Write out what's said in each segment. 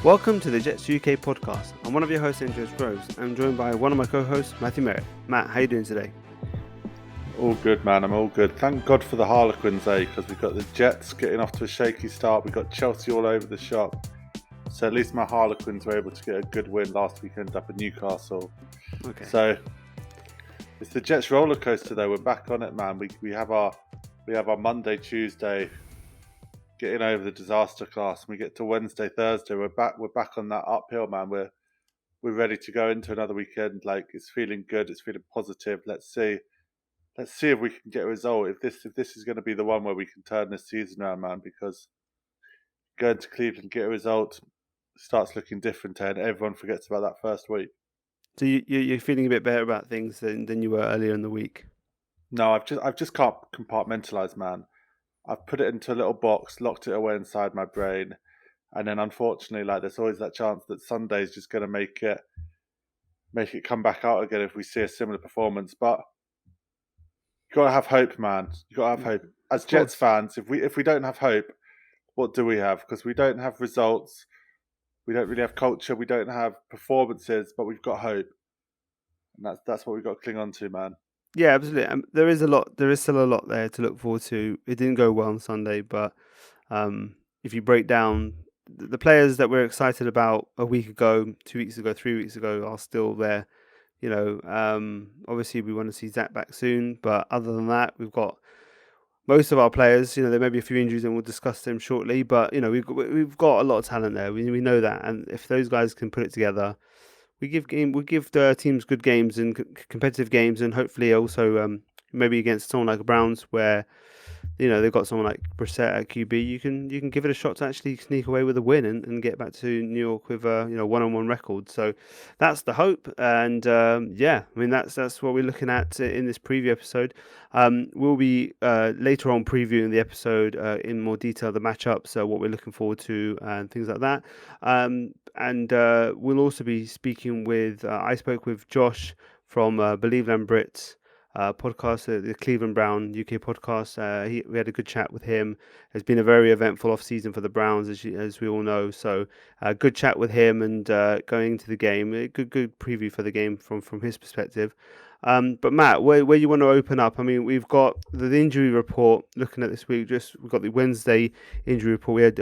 Welcome to the Jets UK podcast. I'm one of your hosts, Andres Groves. I'm joined by one of my co-hosts, Matthew Merrett. Matt, how you doing today? All good, man. I'm all good. Thank God for the Harlequins, because we've got the Jets getting off to a shaky start. We've got Chelsea all over the shop. So at least my Harlequins were able to get a good win last weekend up at Newcastle. Okay. So it's the Jets roller coaster, though. We're back on it, man. We have our Monday, Tuesday, getting over the disaster class, and we get to Wednesday, Thursday. We're back on that uphill, man. We're ready to go into another weekend. Like, it's feeling good. It's feeling positive. Let's see if we can get a result. If this is going to be the one where we can turn this season around, man, because going to Cleveland, get a result, starts looking different, and everyone forgets about that first week. So you're feeling a bit better about things than you were earlier in the week? No, I've just can't compartmentalize, man. I've put it into a little box, locked it away inside my brain, and then unfortunately, like, there's always that chance that Sunday's just going to make it come back out again if we see a similar performance. But you got to have hope, man. You got to have hope. As Jets fans, if we don't have hope, what do we have? Because we don't have results, we don't really have culture, we don't have performances, but we've got hope, and that's what we've got to cling on to, man. Yeah, absolutely. There is still a lot there to look forward to. It didn't go well on Sunday, but if you break down the players that we're excited about a week ago, 2 weeks ago, 3 weeks ago are still there. You know, obviously we want to see Zach back soon, but other than that, we've got most of our players. You know, there may be a few injuries, and we'll discuss them shortly. But you know, we've got a lot of talent there. We know that, and if those guys can put it together, we give the teams good games and competitive games, and hopefully also maybe against someone like the Browns, where you know they've got someone like Brissett at QB. You can give it a shot to actually sneak away with a win and get back to New York with a one-on-one record. So that's the hope, and yeah, I mean that's what we're looking at in this preview episode. We'll be later on previewing the episode in more detail, the matchups, so what we're looking forward to and things like that. And we'll also be speaking with. I spoke with Josh from Believeland Brits Podcast, the Cleveland Brown UK podcast. We had a good chat with him. It's been a very eventful off-season for the Browns, as we all know. So good chat with him, and going into the game, a good preview for the game from his perspective. But Matt, where you want to open up? I mean, we've got the injury report. Looking at this week, we've got the Wednesday injury report. We had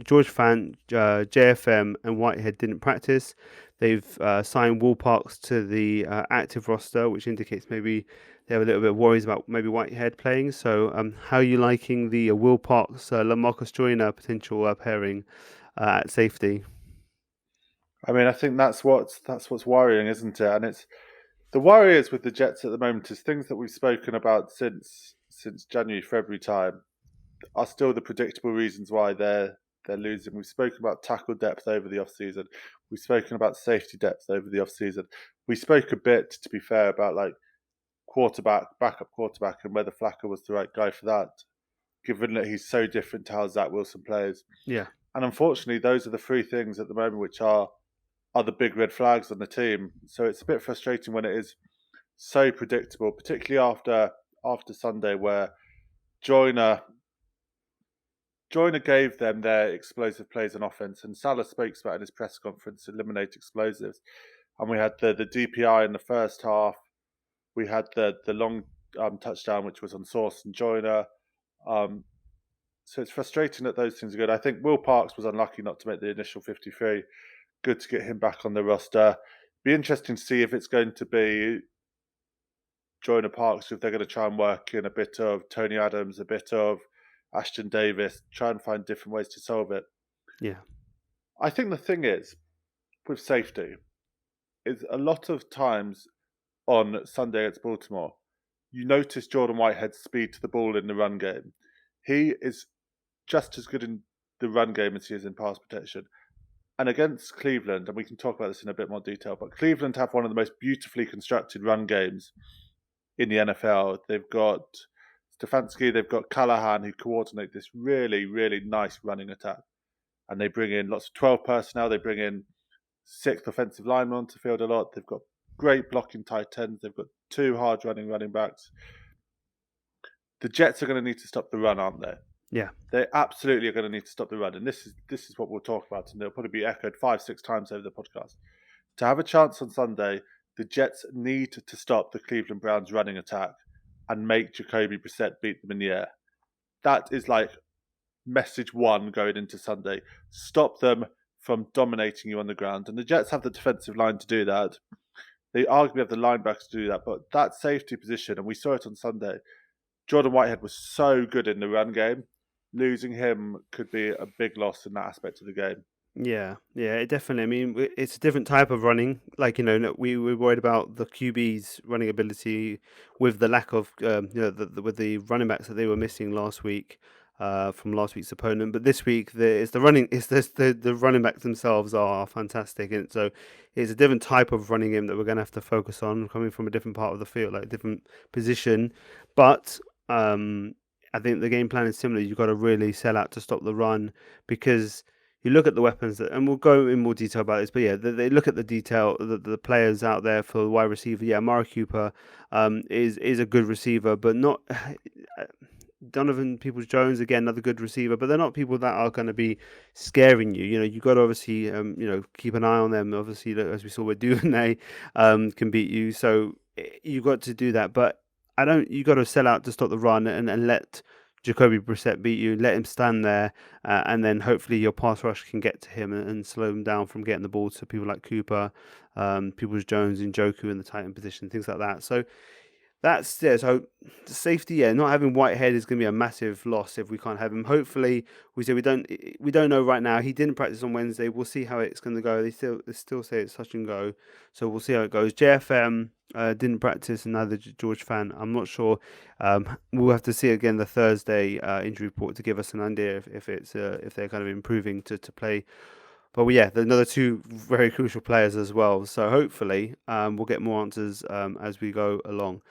George Fant, JFM, and Whitehead didn't practice. They've signed Will Parks to the active roster, which indicates maybe they have a little bit of worries about maybe Whitehead playing. So, how are you liking the Will Parks, LaMarcus Joyner potential pairing at safety? I mean, I think that's what's worrying, isn't it? And it's the worry is with the Jets at the moment is things that we've spoken about since January, February time are still the predictable reasons why they're losing. We've spoken about tackle depth over the off-season. We've spoken about safety depth over the off-season. We spoke a bit, to be fair, about like backup quarterback, and whether Flacco was the right guy for that, given that he's so different to how Zach Wilson plays. Yeah. And unfortunately, those are the three things at the moment which are the big red flags on the team. So it's a bit frustrating when it is so predictable, particularly after Sunday, where Joyner gave them their explosive plays on offense, and Salah speaks about in his press conference, eliminate explosives. And we had the DPI in the first half. We had the long touchdown, which was on Sauce and Joyner. So it's frustrating that those things are good. I think Will Parks was unlucky not to make the initial 53. Good to get him back on the roster. Be interesting to see if it's going to be Joyner Parks, if they're going to try and work in a bit of Tony Adams, a bit of Ashton Davis, try and find different ways to solve it. Yeah. I think the thing is, with safety, is a lot of times on Sunday against Baltimore, you notice Jordan Whitehead's speed to the ball in the run game. He is just as good in the run game as he is in pass protection. And against Cleveland, and we can talk about this in a bit more detail, but Cleveland have one of the most beautifully constructed run games in the NFL. They've got Stefanski, they've got Callahan, who coordinate this really, really nice running attack. And they bring in lots of 12 personnel. They bring in 6th offensive linemen onto the field a lot. They've got great blocking tight ends. They've got 2 hard running backs. The Jets are going to need to stop the run, aren't they? Yeah. They absolutely are going to need to stop the run, and this is what we'll talk about, and it'll probably be echoed 5-6 times over the podcast. To have a chance on Sunday, the Jets need to stop the Cleveland Browns running attack and make Jacoby Brissett beat them in the air. That is like message one going into Sunday. Stop them from dominating you on the ground. And the Jets have the defensive line to do that. They arguably have the linebackers to do that. But that safety position, and we saw it on Sunday, Jordan Whitehead was so good in the run game. Losing him could be a big loss in that aspect of the game. Yeah, it definitely. I mean, it's a different type of running. Like, we were worried about the QB's running ability with the lack of, with the running backs that they were missing last week, from last week's opponent. But this week, it's the running. It's the running backs themselves are fantastic, and so it's a different type of running game that we're going to have to focus on, coming from a different part of the field, like a different position. But I think the game plan is similar. You've got to really sell out to stop the run because you look at the weapons, and we'll go in more detail about this, but yeah, they look at the detail, the players out there for the wide receiver. Yeah, Amari Cooper is a good receiver, but not Donovan Peoples-Jones, again, another good receiver, but they're not people that are going to be scaring you. You've got to obviously, keep an eye on them. Obviously, as we saw with Duvernay, can beat you, so you've got to do that. But you got to sell out to stop the run and let Jacoby Brissett beat you, let him stand there, and then hopefully your pass rush can get to him and slow him down from getting the ball to people like Cooper, Peoples-Jones, Njoku in the tight end position, things like that. So so the safety, not having Whitehead is going to be a massive loss if we can't have him. Hopefully, we don't know right now. He didn't practice on Wednesday. We'll see how it's going to go. They still say it's touch and go, so we'll see how it goes. JFM didn't practice, and neither did George Fan. I'm not sure. We'll have to see again the Thursday injury report to give us an idea if they're kind of improving to play. But yeah, there's another two very crucial players as well. So hopefully we'll get more answers as we go along.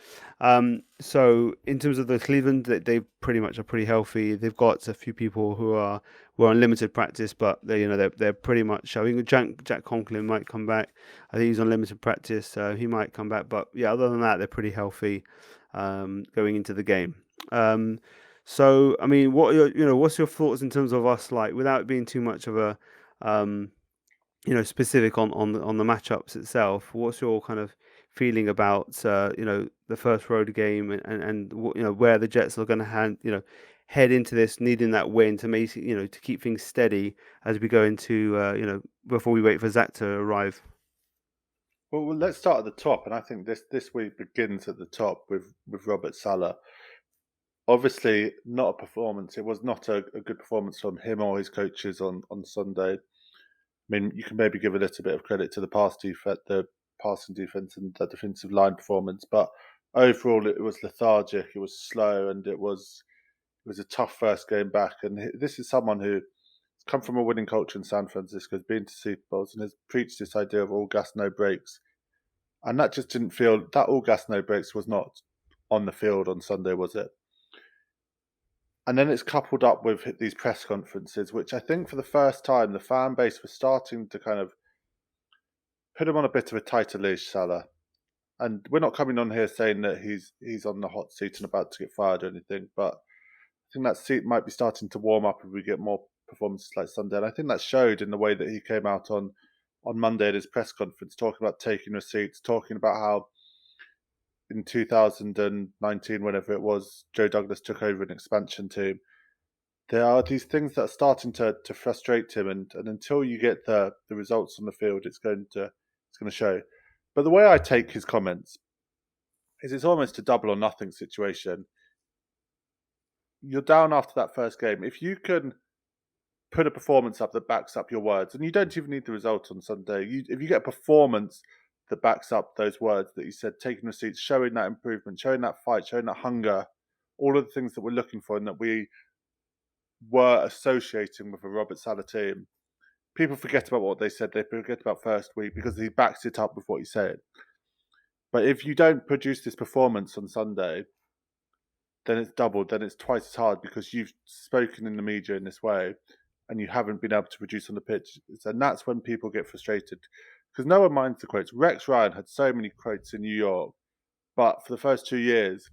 So in terms of the Cleveland, they pretty much are pretty healthy. They've got a few people who are on limited practice, but they're pretty much. I think Jack Conklin might come back. I think he's on limited practice, so he might come back. But yeah, other than that, they're pretty healthy going into the game. So I mean, what's your thoughts in terms of us, like, without being too much of a specific on the matchups itself? What's your kind of feeling about the first road game and where the Jets are going to head into this, needing that win to make to keep things steady as we go into before we wait for Zach to arrive? Well, let's start at the top, and I think this week begins at the top with Robert Saleh. Obviously, not a performance. It was not a good performance from him or his coaches on Sunday. I mean, you can maybe give a little bit of credit to the passing defense and the defensive line performance, but overall it was lethargic, it was slow, and it was a tough first game back. And this is someone who's come from a winning culture in San Francisco, has been to Super Bowls, and has preached this idea of all gas, no brakes. And that just didn't feel, that all gas, no brakes was not on the field on Sunday, was it? And then it's coupled up with these press conferences, which I think for the first time, the fan base was starting to kind of put him on a bit of a tighter leash, Salah. And we're not coming on here saying that he's on the hot seat and about to get fired or anything, but I think that seat might be starting to warm up if we get more performances like Sunday. And I think that showed in the way that he came out on Monday at his press conference, talking about taking receipts, talking about how in 2019, whenever it was, Joe Douglas took over an expansion team. There are these things that are starting to frustrate him, and until you get the results on the field, it's going to show. But the way I take his comments is it's almost a double or nothing situation. You're down after that first game. If you can put a performance up that backs up your words, and you don't even need the result on Sunday, if you get a performance that backs up those words that you said, taking receipts, showing that improvement, showing that fight, showing that hunger, all of the things that we're looking for and that we were associating with a Robert Saleh team, people forget about what they said. They forget about first week because he backs it up with what he said. But if you don't produce this performance on Sunday, then it's doubled. Then it's twice as hard because you've spoken in the media in this way and you haven't been able to produce on the pitch. And that's when people get frustrated because no one minds the quotes. Rex Ryan had so many quotes in New York, but for the first 2 years,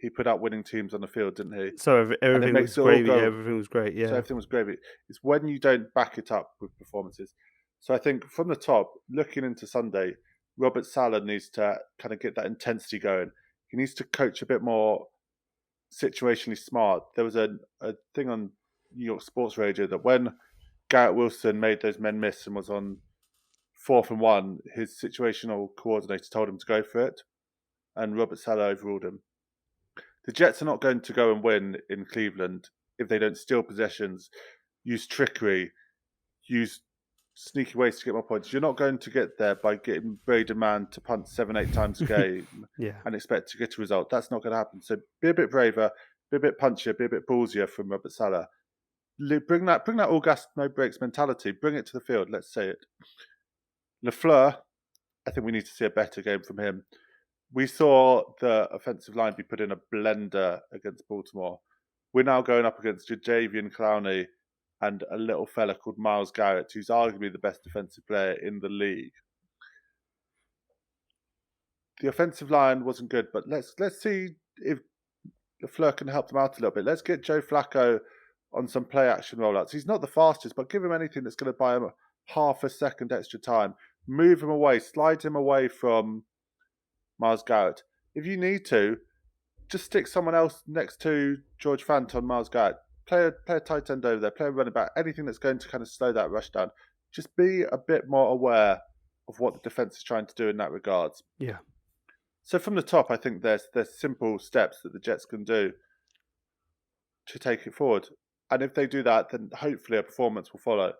he put out winning teams on the field, didn't he? So And it everything makes was it all gravy. go. Everything was great. So Yeah. everything was gravy. It's when you don't back it up with performances. So I think from the top, looking into Sunday, Robert Saleh needs to kind of get that intensity going. He needs to coach a bit more situationally smart. There was a thing on New York Sports Radio that when Garrett Wilson made those men miss and was on 4th and 1, his situational coordinator told him to go for it, and Robert Saleh overruled him. The Jets are not going to go and win in Cleveland if they don't steal possessions, use trickery, use sneaky ways to get more points. You're not going to get there by getting Braden Mann to punt 7-8 times a game and expect to get a result. That's not going to happen. So be a bit braver, be a bit punchier, be a bit ballsier from Robert Saleh. Bring that all gas, no brakes mentality. Bring it to the field. Let's say it. Lafleur, I think we need to see a better game from him. We saw the offensive line be put in a blender against Baltimore. We're now going up against Jadeveon Clowney and a little fella called Myles Garrett, who's arguably the best defensive player in the league. The offensive line wasn't good, but let's see if Lafleur can help them out a little bit. Let's get Joe Flacco on some play action rollouts. He's not the fastest, but give him anything that's going to buy him half a second extra time. Move him away, slide him away from Myles Garrett. If you need to, just stick someone else next to George Fant on Myles Garrett. Play a tight end over there, play a running back, anything that's going to kind of slow that rush down. Just be a bit more aware of what the defence is trying to do in that regard. Yeah. So from the top, I think there's simple steps that the Jets can do to take it forward. And if they do that, then hopefully a performance will follow.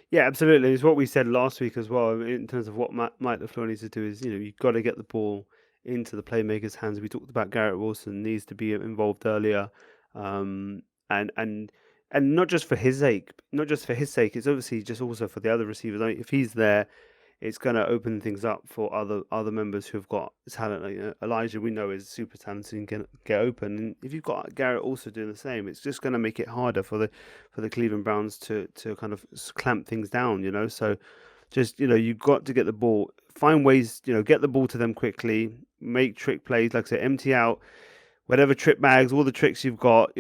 Yeah, absolutely. It's what we said last week as well in terms of what Mike LaFleur needs to do is, you've got to get the ball into the playmakers' hands. We talked about Garrett Wilson needs to be involved earlier. And not just for his sake, it's obviously just also for the other receivers. I mean, if he's there, it's going to open things up for other members who've got talent. Like, Elijah, we know, is super talented and can get open. And if you've got Garrett also doing the same, it's just going to make it harder for the Cleveland Browns to kind of clamp things down. So just you've got to get the ball, find ways, get the ball to them quickly, make trick plays, like I said, empty out whatever trip bags, all the tricks you've got,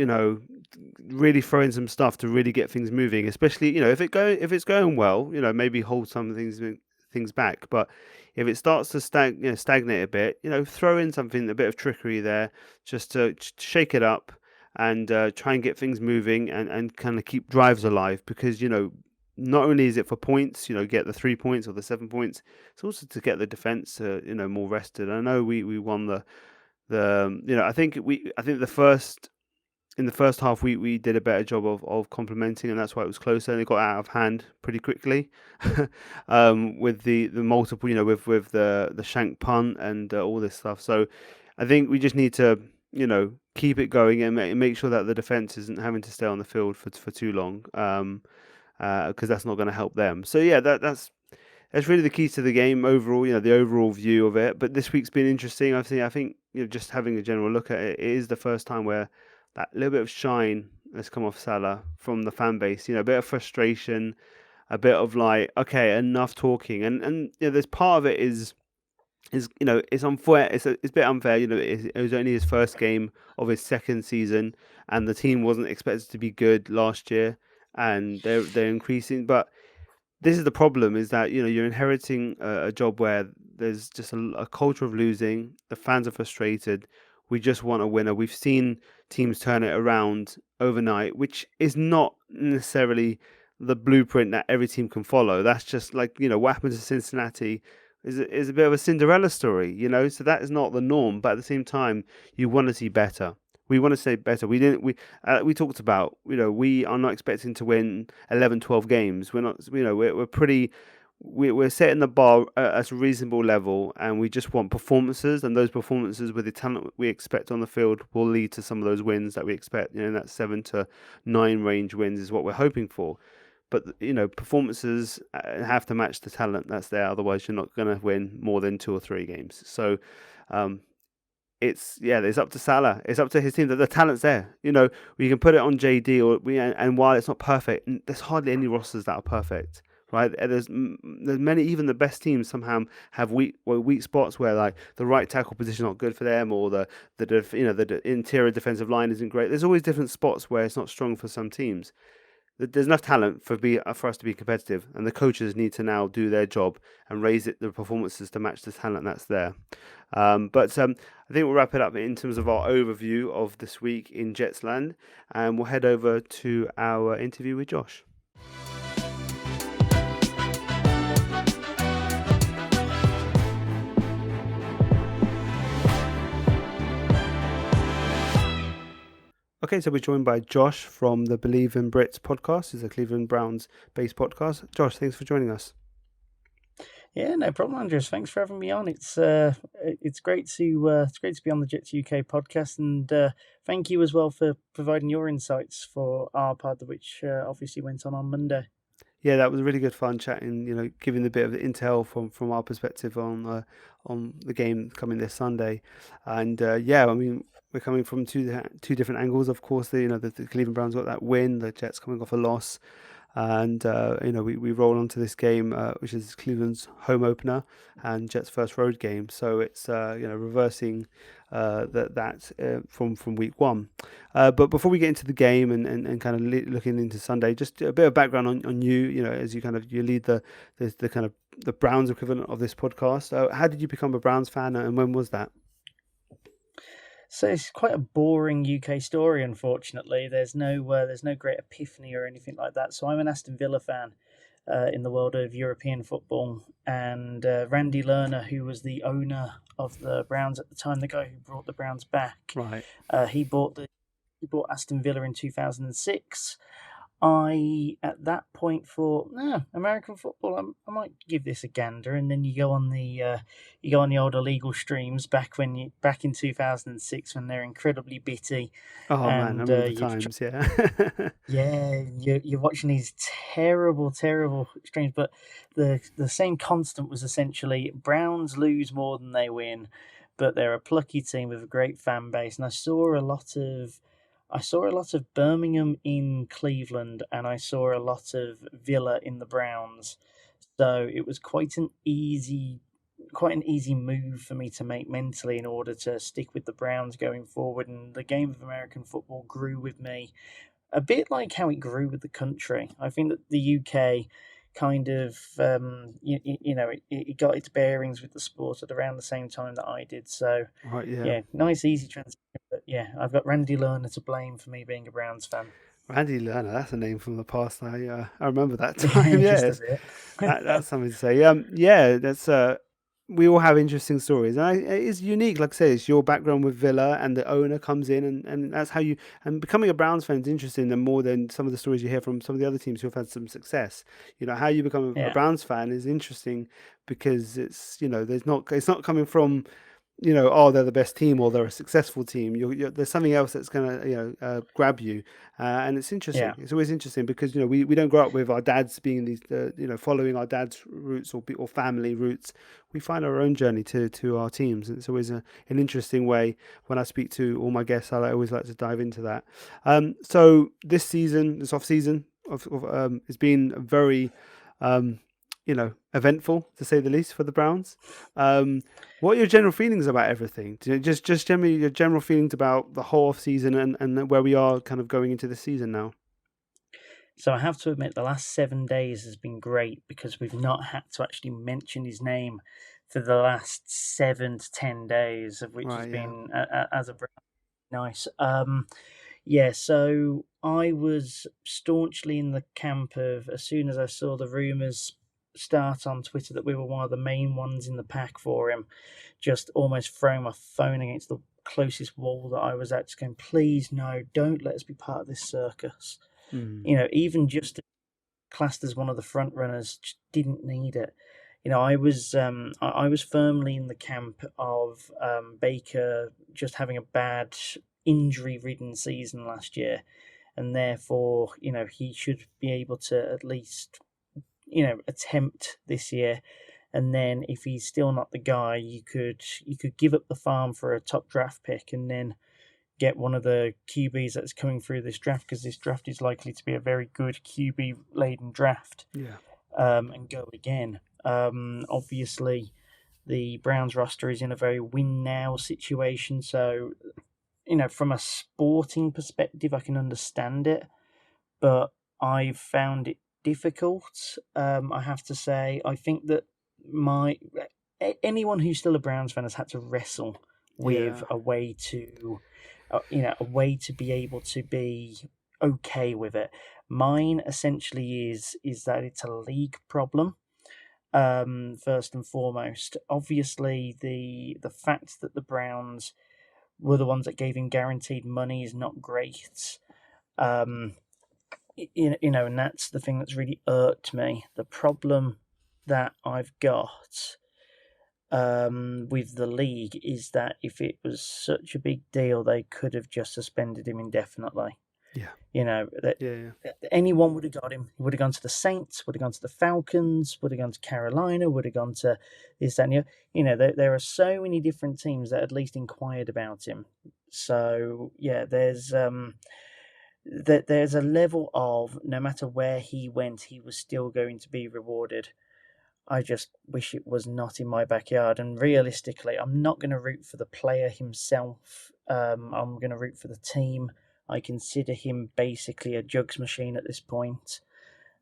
really throw in some stuff to really get things moving, especially, if it's going well, maybe hold some things back. But if it starts to stagnate a bit, throw in something, a bit of trickery there, just to shake it up and try and get things moving and kind of keep drives alive. Because, not only is it for points, get the 3 points or the 7 points, it's also to get the defense, more rested. I know we won I think in the first half we did a better job of complementing, and that's why it was closer and it got out of hand pretty quickly. With the multiple, with the shank punt and all this stuff. So I think we just need to keep it going and make sure that the defense isn't having to stay on the field for too long, because that's not going to help them. So yeah, that's really the key to the game overall, the overall view of it. But this week's been interesting. I think just having a general look at it, it is the first time where that little bit of shine has come off Saleh from the fan base. A bit of frustration, a bit of like, okay, enough talking. And there's part of it is it's unfair. It's a bit unfair. It was only his first game of his second season, and the team wasn't expected to be good last year, and they're increasing, but this is the problem, is that you're inheriting a job where there's just a culture of losing. The fans are frustrated. We just want a winner. We've seen teams turn it around overnight, which is not necessarily the blueprint that every team can follow. That's just like, what happened to Cincinnati is a bit of a Cinderella story, so that is not the norm. But at the same time, you want to see better. We want to say better. We talked about, we are not expecting to win 11, 12 games. We're not, we're setting the bar at a reasonable level, and we just want performances, and those performances with the talent we expect on the field will lead to some of those wins that we expect. That 7 to 9 range wins is what we're hoping for. But, performances have to match the talent that's there. Otherwise, you're not going to win more than 2 or 3 games. So, it's up to Saleh. It's up to his team. That the talent's there. We can put it on JD and while it's not perfect, there's hardly any rosters that are perfect, right? There's many, even the best teams somehow have weak spots where like the right tackle position is not good for them, or the interior defensive line isn't great. There's always different spots where it's not strong for some teams. There's enough talent for us to be competitive, and the coaches need to now do their job and raise the performances to match the talent that's there. But I think we'll wrap it up in terms of our overview of this week in Jetsland, and we'll head over to our interview with Josh. Okay, so we're joined by Josh from the Believeland Brits Podcast. It's a Cleveland Browns-based podcast. Josh, thanks for joining us. Yeah, no problem, Andres. Thanks for having me on. It's great to be on the Jets UK podcast, and thank you as well for providing your insights for our pod, which obviously went on Monday. Yeah, that was really good fun chatting. Giving a bit of the intel from our perspective on the game coming this Sunday, and I mean, we're coming from two different angles. Of course, the Cleveland Browns got that win. The Jets coming off a loss, and we roll onto this game, which is Cleveland's home opener and Jets' first road game. So it's reversing that from week one. But before we get into the game and kind of looking into Sunday, just a bit of background on you. As you lead the kind of the Browns equivalent of this podcast. How did you become a Browns fan, and when was that? So it's quite a boring UK story, unfortunately. There's no great epiphany or anything like that. So I'm an Aston Villa fan in the world of European football, and Randy Lerner, who was the owner of the Browns at the time, the guy who brought the Browns back, right? He bought Aston Villa in 2006. I, at that point, thought, American football, I might give this a gander. And then you go on the old illegal streams back in 2006 when they're incredibly bitty. Oh man, I remember the times, yeah. Yeah, you're watching these terrible streams, but the same constant was essentially Browns lose more than they win, but they're a plucky team with a great fan base, and I saw a lot of Birmingham in Cleveland, and I saw a lot of Villa in the Browns. So it was quite an easy move for me to make mentally in order to stick with the Browns going forward. And the game of American football grew with me, a bit like how it grew with the country. I think that the UK kind of, it got its bearings with the sport at around the same time that I did. So, right, yeah, nice, easy transition. But yeah, I've got Randy Lerner to blame for me being a Browns fan. Randy Lerner, that's a name from the past. I remember that time. Yeah, that's something to say. That's we all have interesting stories, and it's unique. Like I say, it's your background with Villa, and the owner comes in, and that's how you. And becoming a Browns fan is interesting, and more than some of the stories you hear from some of the other teams who have had some success. How you become a Browns fan is interesting because it's it's not coming from they're the best team or they're a successful team. There's something else that's going to grab you, and it's interesting. Yeah. It's always interesting because we don't grow up with our dads being these following our dad's roots or family roots. We find our own journey to our teams, and it's always an interesting way. When I speak to all my guests, I always like to dive into that. So this off season, has been very eventful, to say the least, for the Browns. What are your general feelings about everything? Just generally your general feelings about the whole off season and where we are kind of going into the season now? So I have to admit, the last 7 days has been great because we've not had to actually mention his name for the last 7 to 10 days, of which has been, as a Brown, nice. So I was staunchly in the camp of, as soon as I saw the rumours start on Twitter that we were one of the main ones in the pack for him, just almost throwing my phone against the closest wall that I was at, just going, please, no, don't let us be part of this circus. Even just classed as one of the front runners, just didn't need it. I was firmly in the camp of Baker just having a bad injury-ridden season last year, and therefore, he should be able to at least, attempt this year. And then if he's still not the guy, you could give up the farm for a top draft pick and then get one of the QBs that's coming through this draft, because this draft is likely to be a very good QB laden draft. Yeah. and go again. Obviously, the Browns roster is in a very win now situation, so from a sporting perspective, I can understand it, but I've found it difficult. I have to say, I think that anyone who's still a Browns fan has had to wrestle with a way to, a way to be able to be okay with it. Mine essentially is that it's a league problem. First and foremost, obviously the fact that the Browns were the ones that gave him guaranteed money is not great. And that's the thing that's really irked me. The problem that I've got with the league is that if it was such a big deal, they could have just suspended him indefinitely. Anyone would have got him. He would have gone to the Saints, would have gone to the Falcons, would have gone to Carolina, would have gone to this, that, and there are so many different teams that at least inquired about him. So there's a level of no matter where he went, he was still going to be rewarded. I just wish it was not in my backyard. And realistically, I'm not going to root for the player himself. I'm going to root for the team. I consider him basically a jugs machine at this point.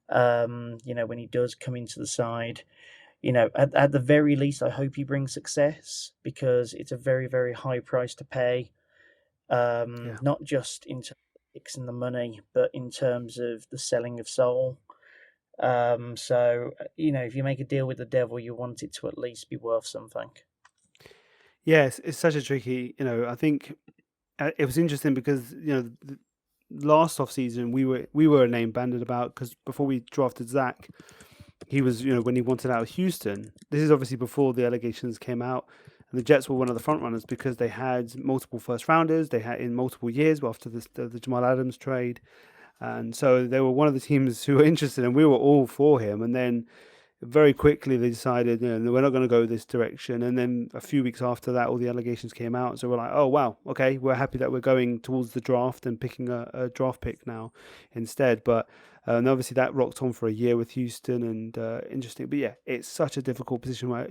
When he does come into the side, at the very least, I hope he brings success because it's a very, very high price to pay. Not just in terms of fixing the money, but in terms of the selling of soul. So, if you make a deal with the devil, you want it to at least be worth something. Yes, it's such a tricky, I think it was interesting because, last off season we were a name banded about because before we drafted Zach, he was, when he wanted out of Houston. This is obviously before the allegations came out, and the Jets were one of the front runners because they had multiple first rounders. They had in multiple years after the Jamal Adams trade. And so they were one of the teams who were interested, and we were all for him. And then very quickly they decided, we're not going to go this direction. And then a few weeks after that, all the allegations came out. So we're like, oh, wow, okay, we're happy that we're going towards the draft and picking a draft pick now instead. But obviously that rocked on for a year with Houston, and interesting. But yeah, it's such a difficult position where,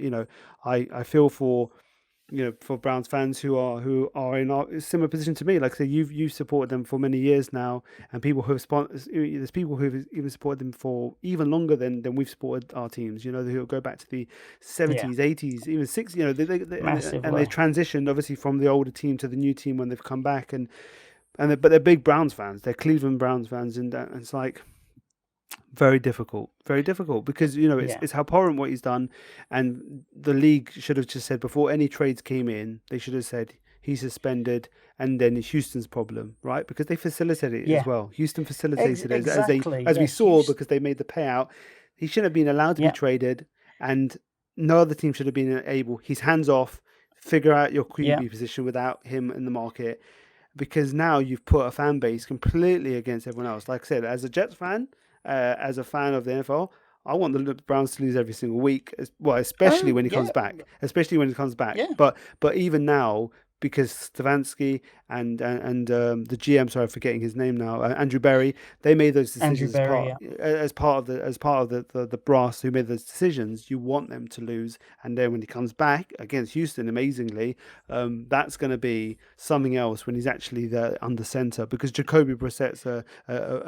I feel for Browns fans who are in a similar position to me. Like I say, you've supported them for many years now, and there's people who've even supported them for even longer than we've supported our teams. Who go back to the 70s, 80s, even 60s. And they transitioned obviously from the older team to the new team when they've come back, but they're big Browns fans. They're Cleveland Browns fans, and it's like. Very difficult because it's abhorrent what he's done, and the league should have just said before any trades came in, they should have said he's suspended, and then it's Houston's problem, right? Because they facilitated it as well. Houston facilitated it as we saw because they made the payout. He shouldn't have been allowed to be traded, and no other team should have been able. He's hands off. Figure out your QB position without him in the market, because now you've put a fan base completely against everyone else. Like I said, as a Jets fan. As a fan of the NFL, I want the Browns to lose every single week. Especially when he comes back. Yeah. But even now, because Stefanski and the GM, sorry, I'm forgetting his name now, Andrew Berry, they made those decisions as part of the brass who made those decisions. You want them to lose, and then when he comes back against Houston, amazingly, that's going to be something else when he's actually there under center, because Jacoby Brissett's a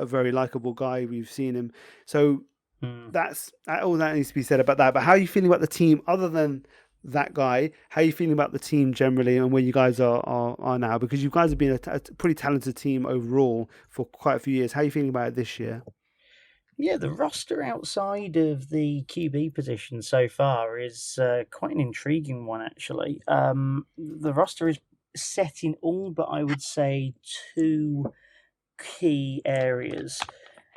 very likable guy. We've seen him, so that's all that needs to be said about that. But how are you feeling about the team other than that guy? How are you feeling about the team generally and where you guys are now? Because you guys have been a pretty talented team overall for quite a few years. How are you feeling about it this year? Yeah, the roster outside of the QB position so far is quite an intriguing one, actually. The roster is set in all but I would say two key areas.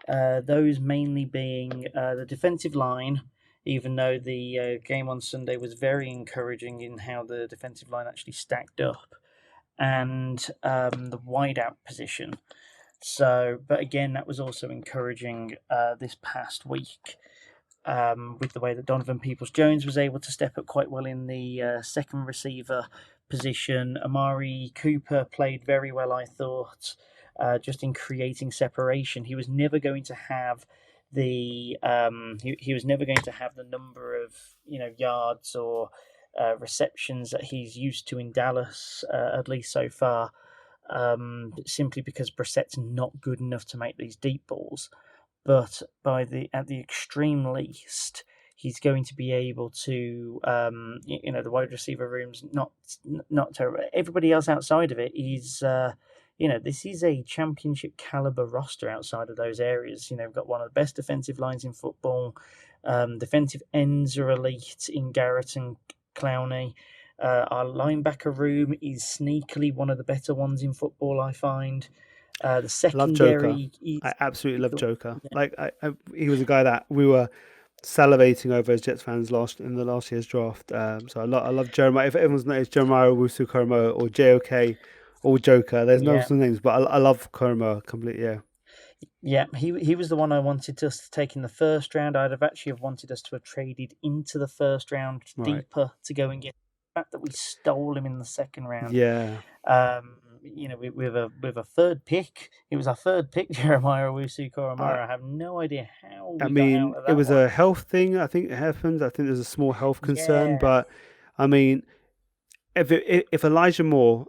Those mainly being the defensive line, even though the game on Sunday was very encouraging in how the defensive line actually stacked up, and the wideout position. So, but again, that was also encouraging this past week with the way that Donovan Peoples-Jones was able to step up quite well in the second receiver position. Amari Cooper played very well, I thought, just in creating separation. He was never going to have he was never going to have the number of yards or receptions that he's used to in Dallas, at least so far, simply because Brissett's not good enough to make these deep balls. But at the extreme least, he's going to be able to, the wide receiver room's not terrible. Everybody else outside of it is, this is a championship caliber roster outside of those areas. We've got one of the best defensive lines in football. Defensive ends are elite in Garrett and Clowney. Our linebacker room is sneakily one of the better ones in football, I find. The secondary, I absolutely love Joker. Yeah. He was a guy that we were salivating over as Jets fans in the last year's draft. So I love Jeremiah. If everyone's noticed Jeremiah Owusu-Koramoah or JOK or Joker, there's no some names, but I love Koramoah completely. Yeah. Yeah, he was the one I wanted us to take in the first round. I'd have actually wanted us to have traded into the first round deeper to go and get the fact that we stole him in the second round. Yeah. With a third pick. It was our third pick, Jeremiah Owusu-Koramoah. I have no idea how we got out of that. It was a health thing. I think it happened. I think there's a small health concern. But, if Elijah Moore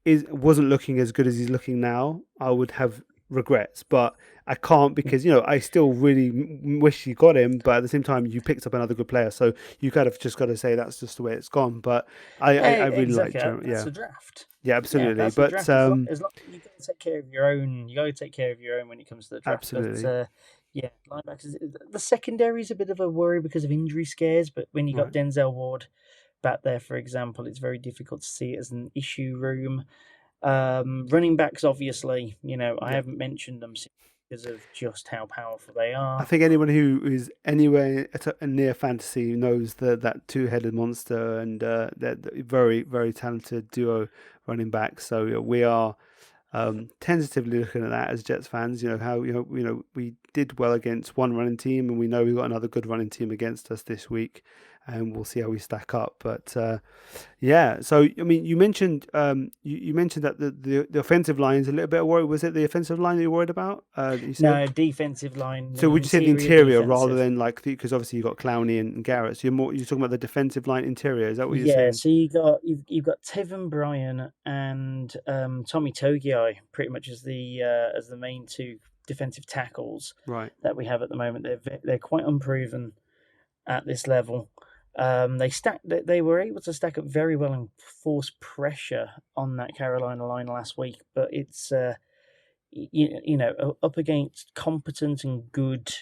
wasn't looking as good as he's looking now, I would have regrets. But I can't because, I still really wish you got him. But at the same time, you picked up another good player. So you kind of just got to say that's just the way it's gone. But I really like Jeremiah. That's a draft. Yeah, absolutely. Yeah, but as long as you got to take care of your own, when it comes to the draft. Absolutely. But, linebackers. The secondary is a bit of a worry because of injury scares. But when you got Denzel Ward back there, for example, it's very difficult to see it as an issue room. Running backs, obviously, I haven't mentioned them because of just how powerful they are. I think anyone who is anywhere near fantasy knows that two-headed monster and that very, very talented duo running back. So we are tentatively looking at that as Jets fans. How we did well against one running team, and we know we've got another good running team against us this week, and we'll see how we stack up. But So you mentioned you mentioned that the offensive line is a little bit of worry. Was it the offensive line that you're worried about? No, defensive line. So would you say the interior rather than because obviously you've got Clowney and Garrett. So you're talking about the defensive line interior. Is that what you're saying? Yeah. So you've got Tevin Bryan and Tommy Togiai pretty much as the main two defensive tackles that we have at the moment. They're quite unproven at this level. They were able to stack up very well and force pressure on that Carolina line last week, but it's up against competent and good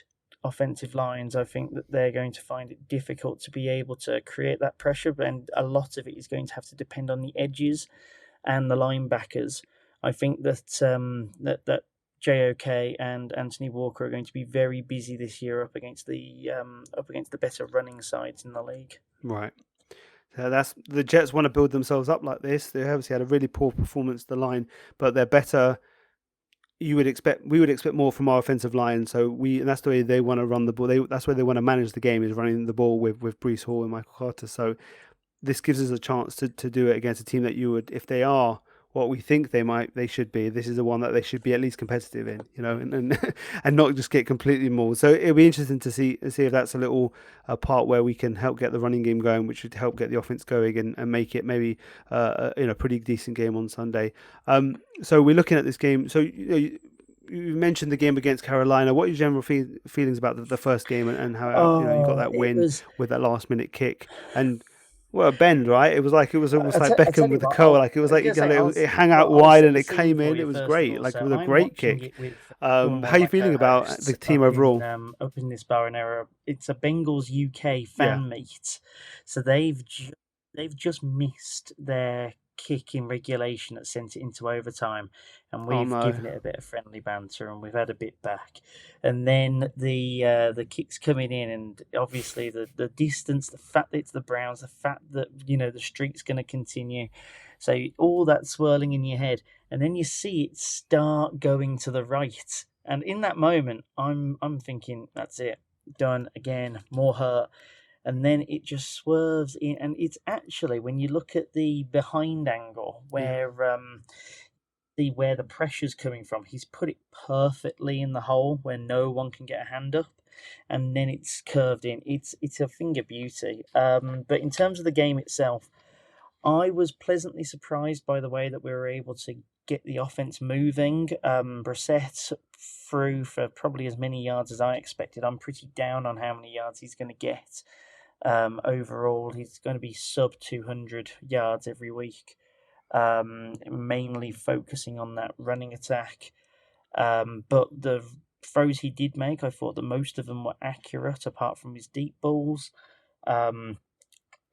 offensive lines. I think that they're going to find it difficult to be able to create that pressure, and a lot of it is going to have to depend on the edges and the linebackers. I think that that JOK and Anthony Walker are going to be very busy this year up against the better running sides in the league. Right. So that's the Jets want to build themselves up like this. They obviously had a really poor performance at the line, but they're better. We would expect more from our offensive line. So and that's the way they want to run the ball. That's where they want to manage the game, is running the ball with Breece Hall and Michael Carter. So this gives us a chance to do it against a team that you would, if they are what we think they should be. This is the one that they should be at least competitive in, and not just get completely mauled. So it'll be interesting to see if that's a little part where we can help get the running game going, which would help get the offense going and make it maybe a pretty decent game on Sunday. So we're looking at this game. So you mentioned the game against Carolina. What are your general feelings about the first game and how you got that win with that last minute kick and? Well, a bend, right? It was almost like Beckham with the curl. It hung out wide and it came in. It was great. It was a great kick. How are you feeling about the team overall? Up in this bar and era, it's a Bengals UK fan meet, so they've just missed their kick in regulation that sent it into overtime, and we've given it a bit of friendly banter and we've had a bit back, and then the kicks coming in, and obviously the distance, the fact that it's the Browns, the fact that the streak's going to continue, so all that swirling in your head, and then you see it start going to the right, and in that moment I'm thinking, that's it, done again, more hurt. And then it just swerves in, and it's actually, when you look at the behind angle where see where the pressure's coming from. He's put it perfectly in the hole where no one can get a hand up, and then it's curved in. It's a thing of beauty. But in terms of the game itself, I was pleasantly surprised by the way that we were able to get the offense moving. Brissett threw for probably as many yards as I expected. I'm pretty down on how many yards he's going to get. Overall, he's going to be sub 200 yards every week, mainly focusing on that running attack. But the throws he did make, I thought that most of them were accurate, apart from his deep balls.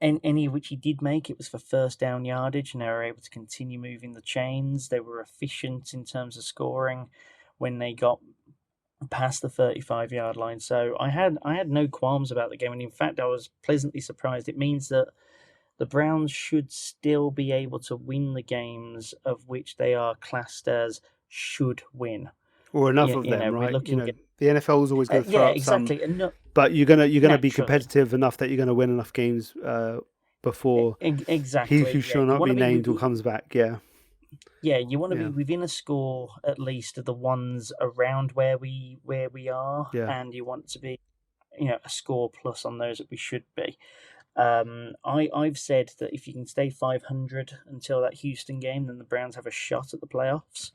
And any of which he did make, it was for first down yardage, and they were able to continue moving the chains. They were efficient in terms of scoring when they got past the 35-yard line. So I had no qualms about the game, and in fact, I was pleasantly surprised. It means that the Browns should still be able to win the games of which they are classed as should win. Or enough of them, right? The NFL is always going to throw up exactly. some, but you're gonna naturally be competitive enough that you're gonna win enough games before exactly he who shall not be named who comes back. Yeah. Yeah, you want to be within a score at least of the ones around where we are, and you want to be, a score plus on those that we should be. I've said that if you can stay 500 until that Houston game, then the Browns have a shot at the playoffs.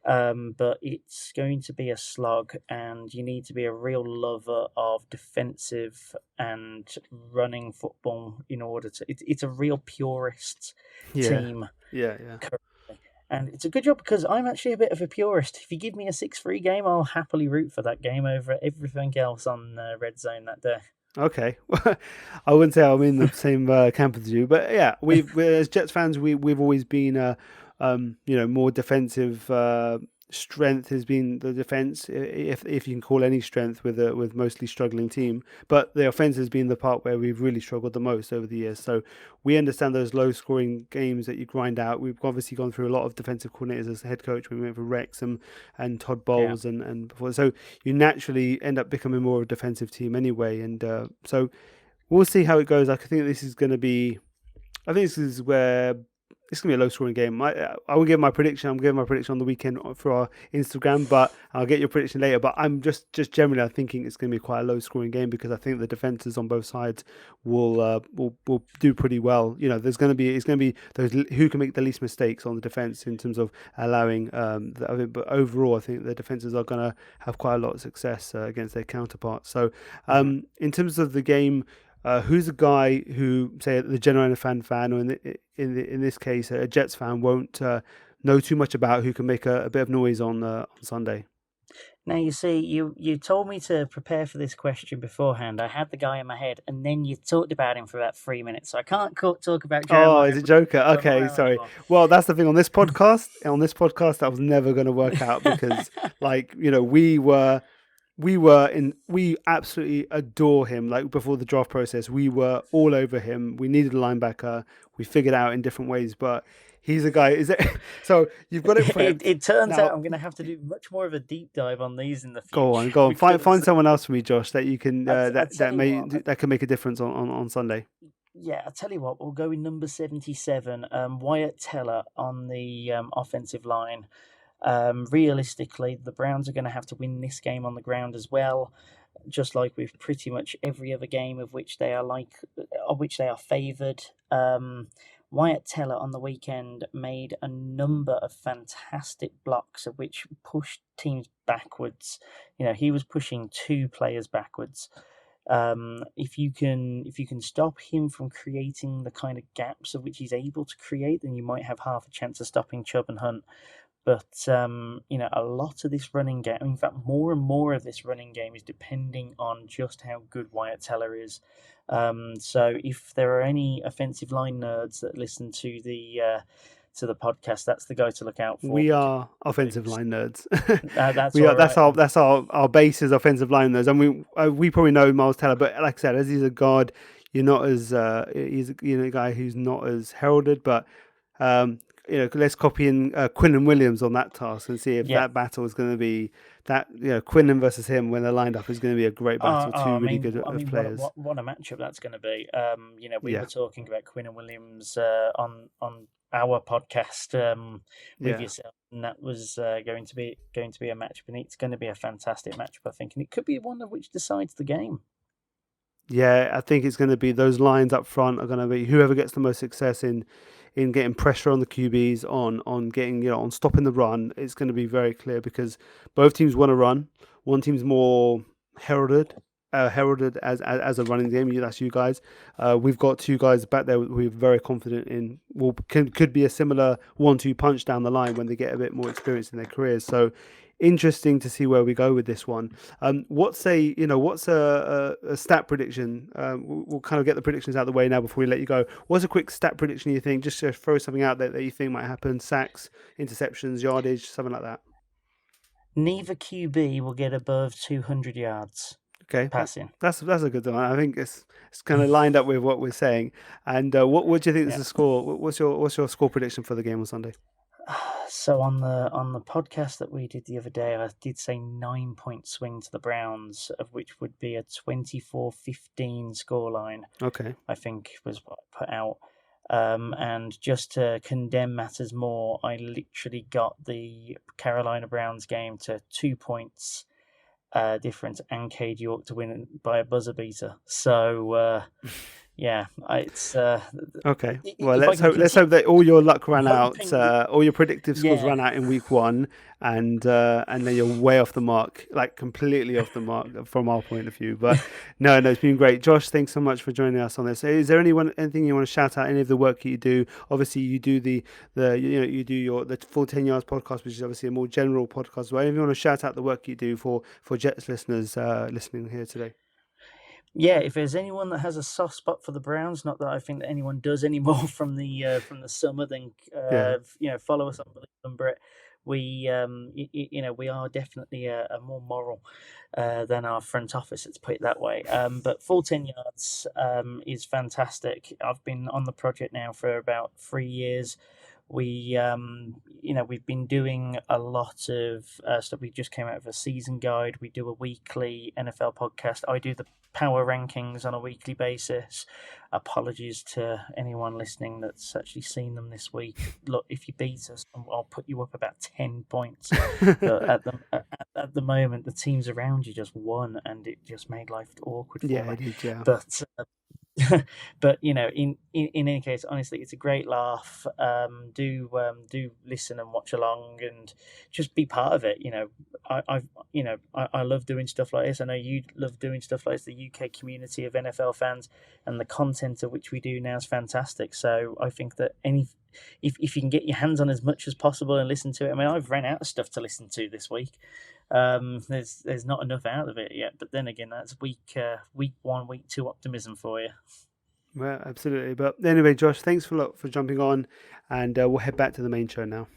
But it's going to be a slog, and you need to be a real lover of defensive and running football in order to. It's a real purist team. Yeah. And it's a good job because I'm actually a bit of a purist. If you give me a 6-3 game, I'll happily root for that game over everything else on Red Zone that day. Okay, I wouldn't say I'm in the same camp as you, but yeah, we're as Jets fans, we've always been more defensive. Strength has been the defense, if you can call any strength with mostly struggling team. But the offense has been the part where we've really struggled the most over the years. So we understand those low scoring games that you grind out. We've obviously gone through a lot of defensive coordinators as head coach. We went for Wrexham and Todd Bowles and before. So you naturally end up becoming more of a defensive team anyway. And so we'll see how it goes. I think this is where it's going to be a low-scoring game. I will give my prediction. I'm giving my prediction on the weekend for our Instagram, but I'll get your prediction later. But I'm just generally, I'm thinking it's going to be quite a low-scoring game because I think the defenses on both sides will do pretty well. It's going to be those who can make the least mistakes on the defense in terms of allowing. But overall, I think the defenses are going to have quite a lot of success against their counterparts. So, in terms of the game. Who's a guy who, say, the general NFL fan, or in this case, a Jets fan, won't know too much about, who can make a bit of noise on Sunday? Now, you see, you told me to prepare for this question beforehand. I had the guy in my head, and then you talked about him for about 3 minutes, so I can't talk about Jeremiah. Oh, is it Joker? Okay, sorry. Anymore. Well, that's the thing on this podcast. That was never going to work out because, we absolutely adore him. Like before the draft process, we were all over him. We needed a linebacker. We figured out in different ways, but he's a guy. Is it? So you've got it. It turns out I'm going to have to do much more of a deep dive on these in the future. Go on. Find someone else for me, Josh, that you can that can make a difference on Sunday. Yeah, I'll tell you what. We'll go in number 77, Wyatt Teller on the offensive line. Realistically, the Browns are going to have to win this game on the ground as well, just like with pretty much every other game of which they are favoured. Wyatt Teller on the weekend made a number of fantastic blocks of which pushed teams backwards. He was pushing 2 players backwards. If you can stop him from creating the kind of gaps of which he's able to create, then you might have half a chance of stopping Chubb and Hunt. But, a lot of this running game, in fact, more and more of this running game is depending on just how good Wyatt Teller is. So if there are any offensive line nerds that listen to the podcast, that's the guy to look out for. We are offensive line nerds. That's our base is offensive line nerds. And we probably know Miles Teller, but like I said, as he's a guard, you're not as, he's a guy who's not as heralded, but, let's copy in Quinn and Williams on that task and see if Yeah. that battle is going to be that, Quinlan versus him when they're lined up is going to be a great battle. Two really good players. What a matchup that's going to be. We Yeah. were talking about Quinn and Williams on our podcast with yourself, and that was going to be a matchup, and it's going to be a fantastic matchup, I think, and it could be one of which decides the game. Yeah, I think it's going to be those lines up front are going to be whoever gets the most success in getting pressure on the QBs, on getting, on stopping the run. It's going to be very clear because both teams want to run. One team's more heralded as a running game. That's you guys. We've got two guys back there we're very confident in. Could be a similar 1-2 punch down the line when they get a bit more experience in their careers. So interesting to see where we go with this one. What's a stat prediction? We'll kind of get the predictions out of the way now before we let you go. What's a quick stat prediction you think? Just to throw something out there that you think might happen: sacks, interceptions, yardage, something like that. Neither QB will get above 200 yards. Okay, passing. That's a good one. I think it's kind of lined up with what we're saying. And what do you think is the score? What's your score prediction for the game on Sunday? So on the podcast that we did the other day, I did say 9-point swing to the Browns, of which would be a 24-15 scoreline. Okay, I think was what I put out. And just to condemn matters more, I literally got the Carolina Browns game to 2 points difference and Cade York to win by a buzzer beater. So yeah, it's okay. Well, let's hope that all your luck ran out, all your predictive scores ran out in week 1, and then you're way off the mark, like completely off the mark from our point of view. But no, it's been great. Josh, thanks so much for joining us on this. Is there anything you want to shout out? Any of the work that you do? Obviously, you do the full 10 yards podcast, which is obviously a more general podcast. But if you want to shout out the work you do for Jets listeners listening here today. Yeah, if there's anyone that has a soft spot for the Browns, not that I think that anyone does anymore from the summer, then follow us on Believeland Brit. We we are definitely a more moral than our front office, let's put it that way. But full 10 yards is fantastic. I've been on the project now for about 3 years. We we've been doing a lot of stuff. We just came out with a season guide. We do a weekly NFL podcast. I do the power rankings on a weekly basis. Apologies to anyone listening that's actually seen them this week. Look, if you beat us, I'll put you up about 10 points. But at the moment, the teams around you just won, and it just made life awkward for me. It did, yeah. But in any case, honestly, it's a great laugh. Do listen and watch along and just be part of it. I love doing stuff like this. I know you love doing stuff like this. The UK community of NFL fans and the content of which we do now is fantastic. So I think that if you can get your hands on as much as possible and listen to it. I mean, I've ran out of stuff to listen to this week. There's not enough out of it yet, but then again, that's week 1, week 2 optimism for you. Well, absolutely. But anyway, Josh, thanks a lot for jumping on, and we'll head back to the main show now.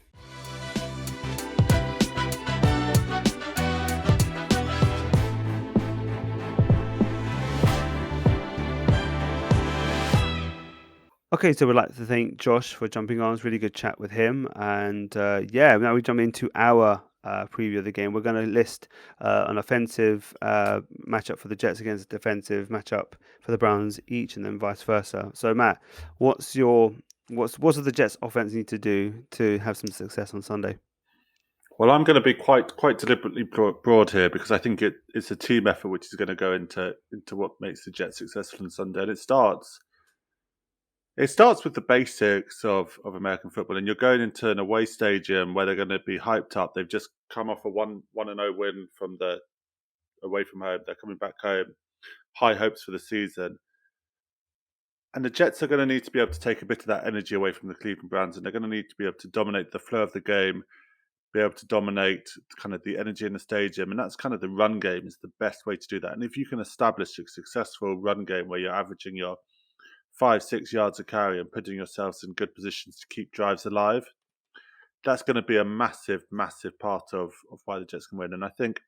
Okay, so we'd like to thank Josh for jumping on. It's a really good chat with him. And now we jump into our preview of the game. We're going to list an offensive matchup for the Jets against a defensive matchup for the Browns each, and then vice versa. So Matt, what do the Jets offense need to do to have some success on Sunday? Well, I'm going to be quite deliberately broad here because I think it's a team effort which is going to go into what makes the Jets successful on Sunday, and it starts with the basics of American football, and you're going into an away stadium where they're going to be hyped up. They've just come off a 1-0 win away from home. They're coming back home, high hopes for the season. And the Jets are going to need to be able to take a bit of that energy away from the Cleveland Browns, and they're going to need to be able to dominate the flow of the game, be able to dominate kind of the energy in the stadium. And that's kind of the run game is the best way to do that. And if you can establish a successful run game where you're averaging your 5-6 yards a carry and putting yourselves in good positions to keep drives alive, that's going to be a massive part of why the Jets can win. And I think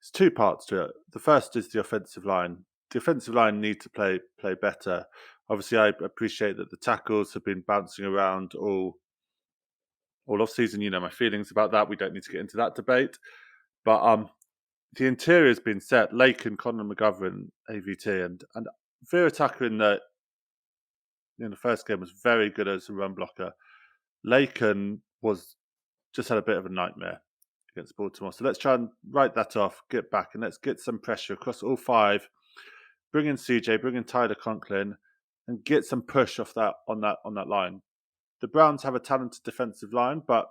there's 2 parts to it. The first is the offensive line. The offensive line need to play better. Obviously, I appreciate that the tackles have been bouncing around all off season. You know my feelings about that. We don't need to get into that debate. But the interior has been set. Lakin, Conor McGovern, AVT, and Vera Tucker in the first game was very good as a run blocker. Lakin was just had a bit of a nightmare against Baltimore. So let's try and write that off, get back, and let's get some pressure across all five. Bring in CJ, bring in Tyler Conklin, and get some push off that on that line. The Browns have a talented defensive line, but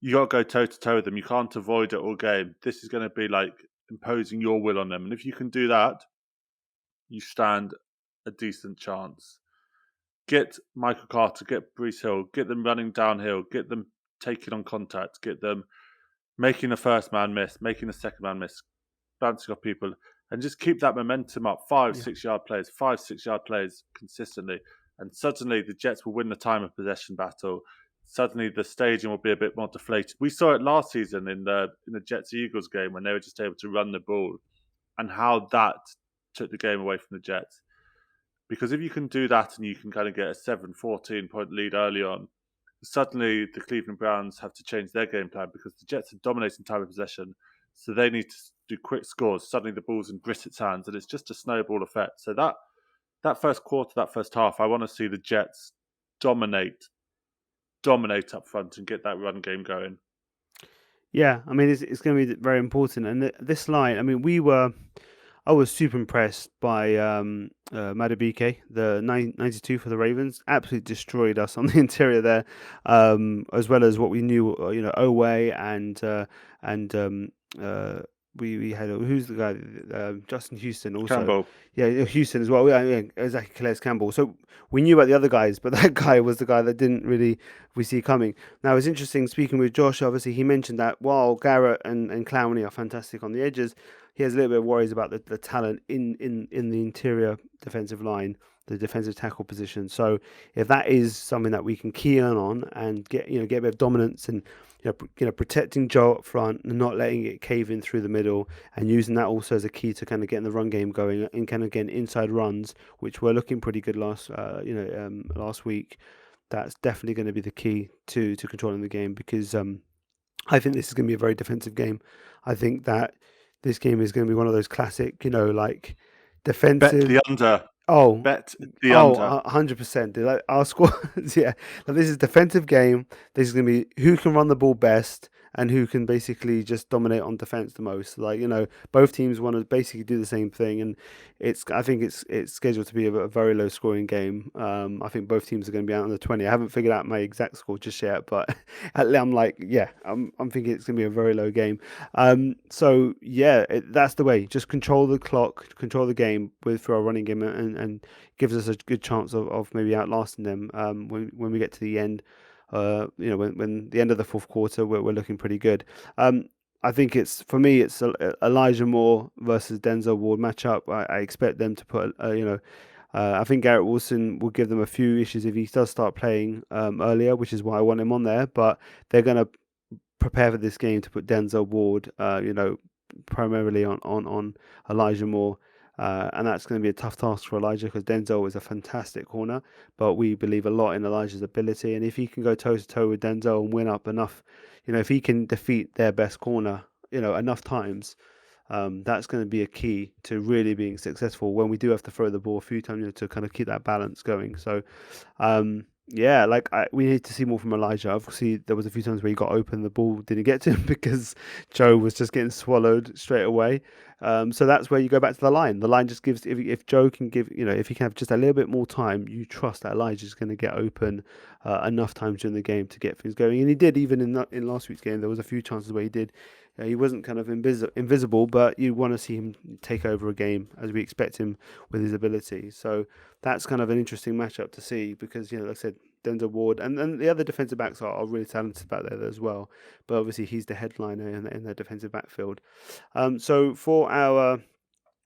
you got to go toe to toe with them. You can't avoid it all game. This is going to be like imposing your will on them, and if you can do that, you stand a decent chance. Get Michael Carter, get Breece Hill, get them running downhill, get them taking on contact, get them making the first man miss, making the second man miss, bouncing off people, and just keep that momentum up. 5-6 yard plays, 5-6 yard plays consistently. And suddenly the Jets will win the time of possession battle. Suddenly the stadium will be a bit more deflated. We saw it last season in the Jets-Eagles game when they were just able to run the ball and how that took the game away from the Jets. Because if you can do that and you can kind of get a 7-14 point lead early on, suddenly the Cleveland Browns have to change their game plan because the Jets are dominating time of possession. So they need to do quick scores. Suddenly the ball's in Brissett's hands and it's just a snowball effect. So that first quarter, that first half, I want to see the Jets dominate up front and get that run game going. Yeah, I mean, it's going to be very important. And this line, I mean, I was super impressed by Madubuike, the 92 for the Ravens. Absolutely destroyed us on the interior there, as well as what we knew, Oweh and we had who's the guy, Justin Houston also. Campbell. Yeah, Houston as well. Yeah, exactly, Calais Campbell. So we knew about the other guys, but that guy was the guy that didn't really we see coming. Now it's interesting speaking with Josh. Obviously, he mentioned that while Garrett and Clowney are fantastic on the edges, he has a little bit of worries about the talent in the interior defensive line, the defensive tackle position. So if that is something that we can key in on and get a bit of dominance and protecting Joe up front and not letting it cave in through the middle and using that also as a key to kind of getting the run game going and kind of getting inside runs, which were looking pretty good last week. That's definitely going to be the key to controlling the game because I think this is going to be a very defensive game. I think that this game is going to be one of those classic, like defensive. Bet the under. Bet the under. 100%. Like our squads, yeah. Like this is a defensive game. This is going to be who can run the ball best and who can basically just dominate on defense the most. Like, both teams want to basically do the same thing, and I think it's scheduled to be a very low scoring game. I think both teams are going to be out on the 20. I haven't figured out my exact score just yet, but I'm like, yeah, I'm thinking it's going to be a very low game. So yeah, that's the way. Just control the clock, control the game through our running game, and gives us a good chance of maybe outlasting them when we get to the end. When the end of the fourth quarter, we're looking pretty good. I think it's Elijah Moore versus Denzel Ward matchup. I expect them to put, I think Garrett Wilson will give them a few issues if he does start playing earlier, which is why I want him on there. But they're going to prepare for this game to put Denzel Ward, primarily on Elijah Moore. And that's going to be a tough task for Elijah because Denzel is a fantastic corner, but we believe a lot in Elijah's ability. And if he can go toe to toe with Denzel and win up enough, if he can defeat their best corner, enough times, that's going to be a key to really being successful when we do have to throw the ball a few times to kind of keep that balance going. So, we need to see more from Elijah. Obviously, there was a few times where he got open, the ball didn't get to him because Joe was just getting swallowed straight away. So that's where you go back to the line. The line just gives, if Joe can give, if he can have just a little bit more time, you trust that Elijah's going to get open enough times during the game to get things going. And he did, even in last week's game, there was a few chances where he did. He wasn't kind of invisible, but you want to see him take over a game as we expect him with his ability. So that's kind of an interesting matchup to see because, like I said, Denzel Ward and the other defensive backs are really talented back there as well. But obviously he's the headliner in the defensive backfield. So for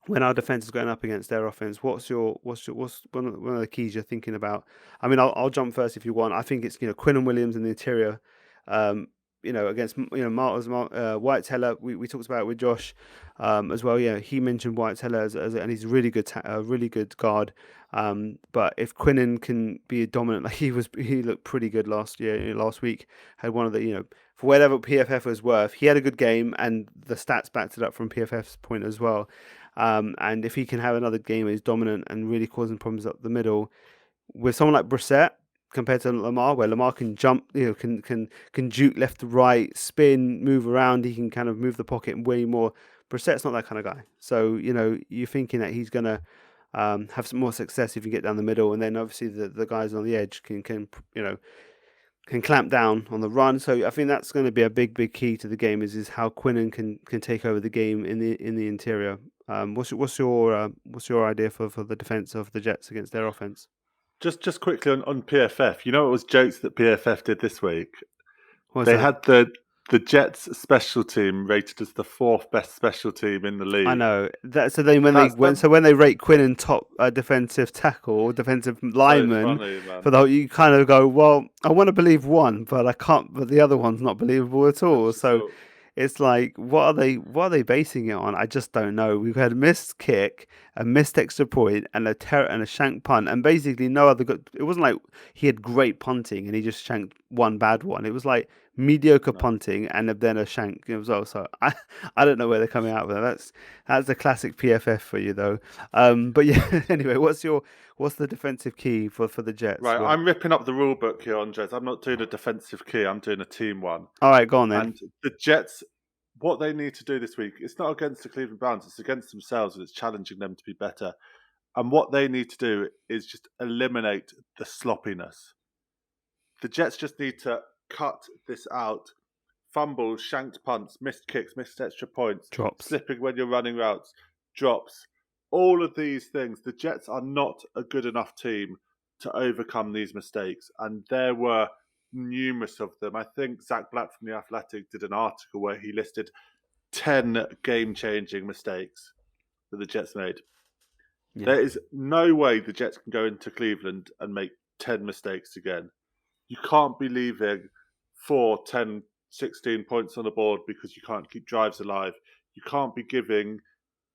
when our defense is going up against their offense, what's one of the keys you're thinking about? I mean, I'll jump first if you want. I think it's Quinnen Williams in the interior. against Martins, White Teller. We talked about it with Josh as well. Yeah, he mentioned White Teller and he's a really good guard. But if Quinnen can be dominant, like he looked pretty good last week. Had one of the for whatever PFF was worth, he had a good game, and the stats backed it up from PFF's point as well. And if he can have another game where he's dominant and really causing problems up the middle, with someone like Brissett compared to Lamar, where Lamar can jump, can juke left to right, spin, move around. He can kind of move the pocket way more. Brissett's not that kind of guy. So you're thinking that he's gonna have some more success if you get down the middle, and then obviously the guys on the edge can clamp down on the run. So I think that's going to be a big key to the game is how Quinnen can take over the game in the interior. What's your idea for the defense of the Jets against their offense? Just quickly on PFF, it was jokes that PFF did this week. They had the Jets special team rated as the 4th best special team in the league. I know that. So then when they rate Quinnen top defensive tackle or defensive lineman, you kind of go, well, I want to believe one, but I can't. But the other one's not believable at all. So it's like, what are they basing it on? I just don't know. We've had a missed kick, a missed extra point, and a shank punt, and basically no other good. It wasn't like he had great punting and he just shanked one bad one. It was like mediocre punting and then a shank as well. So I don't know where they're coming out with that. That's a classic PFF for you though. But yeah, anyway, what's the defensive key for the Jets? Right, I'm ripping up the rule book here, Andres. I'm not doing a defensive key. I'm doing a team one. All right, go on then. And the Jets, what they need to do this week, it's not against the Cleveland Browns. It's against themselves, and it's challenging them to be better. And what they need to do is just eliminate the sloppiness. The Jets just need to cut this out. Fumbles, shanked punts, missed kicks, missed extra points, drops, slipping when you're running routes, drops. All of these things, the Jets are not a good enough team to overcome these mistakes. And there were numerous of them. I think Zach Black from The Athletic did an article where he listed 10 game-changing mistakes that the Jets made. Yeah. There is no way the Jets can go into Cleveland and make 10 mistakes again. You can't be leaving 4, 10, 16 points on the board because you can't keep drives alive. You can't be giving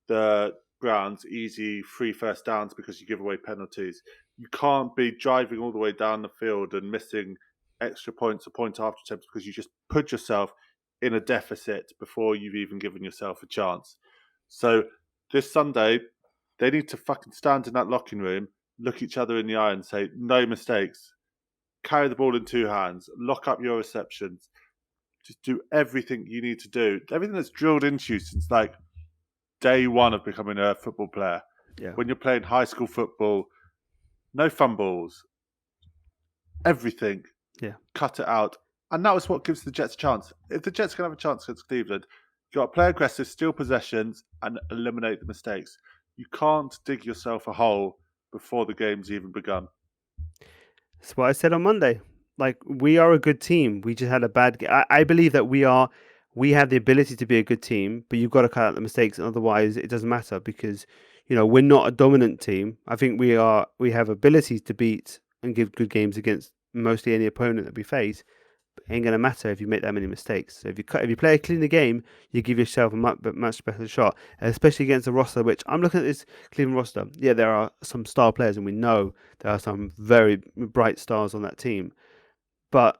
the Browns easy 3 first downs because you give away penalties. You can't be driving all the way down the field and missing extra points or point after attempts because you just put yourself in a deficit before you've even given yourself a chance. So this Sunday, they need to fucking stand in that locker room, look each other in the eye and say, no mistakes. Carry the ball in 2 hands. Lock up your receptions. Just do everything you need to do. Everything that's drilled into you since like day one of becoming a football player. Yeah. When you're playing high school football, no fumbles. Everything. Yeah. Cut it out. And that was what gives the Jets a chance. If the Jets can have a chance against Cleveland, you've got to play aggressive, steal possessions, and eliminate the mistakes. You can't dig yourself a hole before the game's even begun. That's what I said on Monday. Like, we are a good team. We just had a bad game. I believe that we have the ability to be a good team, but you've got to cut out the mistakes. Otherwise, it doesn't matter because, we're not a dominant team. I think we have abilities to beat and give good games against mostly any opponent that we face. But it ain't going to matter if you make that many mistakes. So if you play a cleaner game, you give yourself a much better shot, especially against a roster, which I'm looking at this Cleveland roster. Yeah, there are some star players, and we know there are some very bright stars on that team. But,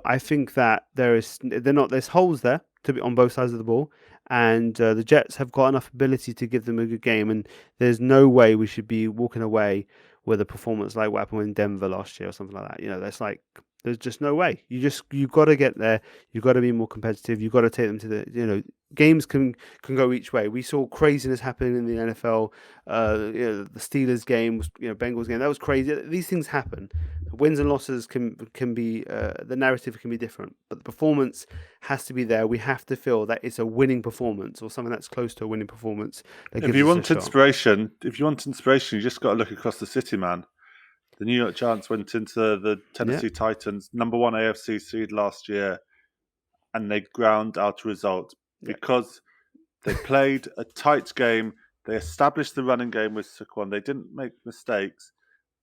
I think that there's holes there to be on both sides of the ball. And the Jets have got enough ability to give them a good game. And there's no way we should be walking away with a performance like what happened in Denver last year or something like that. That's like, there's just no way. You've got to get there. You've got to be more competitive. You've got to take them to the, games can go each way. We saw craziness happening in the NFL. The Steelers game, Bengals game. That was crazy. These things happen. Wins and losses can be, the narrative can be different, but the performance has to be there. We have to feel that it's a winning performance or something that's close to a winning performance. If you want inspiration, you just got to look across the city, man. The New York Giants went into the Tennessee Titans, number 1 AFC seed last year, and they ground out a result because they played a tight game. They established the running game with Saquon. They didn't make mistakes.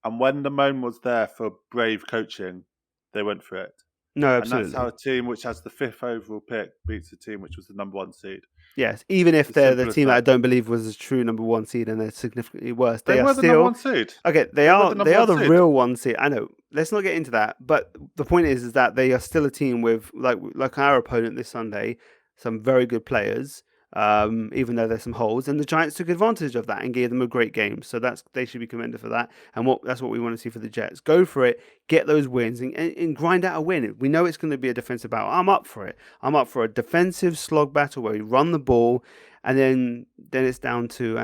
And when the moment was there for brave coaching, they went for it. No, And absolutely. that's how a team which has the 5th overall pick beats a team which was the number 1 seed. Yes, even if As they're simple the as team that I that. don't believe was a true number 1 seed and they're significantly worse, They they are were the number still 1 seed. okay. They were are the number they are 1 the seed. real 1 seed. I know. Let's not get into that. But the point is that they are still a team with like our opponent this Sunday, some very good players. Even though there's some holes, and the Giants took advantage of that and gave them a great game. So they should be commended for that. And that's what we want to see for the Jets. Go for it, get those wins, and grind out a win. We know it's going to be a defensive battle. I'm up for it. I'm up for a defensive slog battle where we run the ball, and then it's down to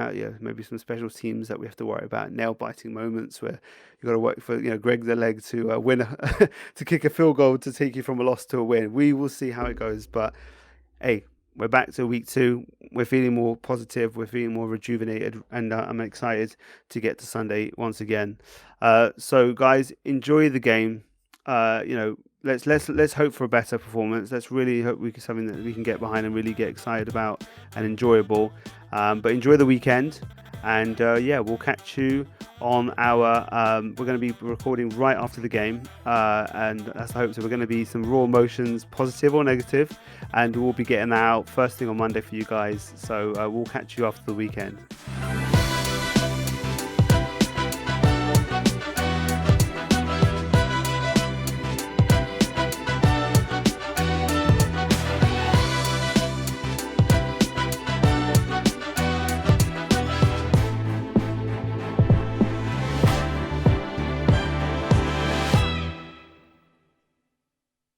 maybe some special teams that we have to worry about, nail biting moments where you got to work for Greg the leg to win to kick a field goal to take you from a loss to a win. We will see how it goes, but hey. We're back to week 2. We're feeling more positive. We're feeling more rejuvenated, and I'm excited to get to Sunday once again. So, guys, enjoy the game. Let's hope for a better performance. Let's really hope something that we can get behind and really get excited about and enjoyable. But enjoy the weekend, and we'll catch you on our. We're going to be recording right after the game, and that's the hope. So we're going to be some raw emotions, positive or negative, and we'll be getting that out first thing on Monday for you guys. So we'll catch you after the weekend.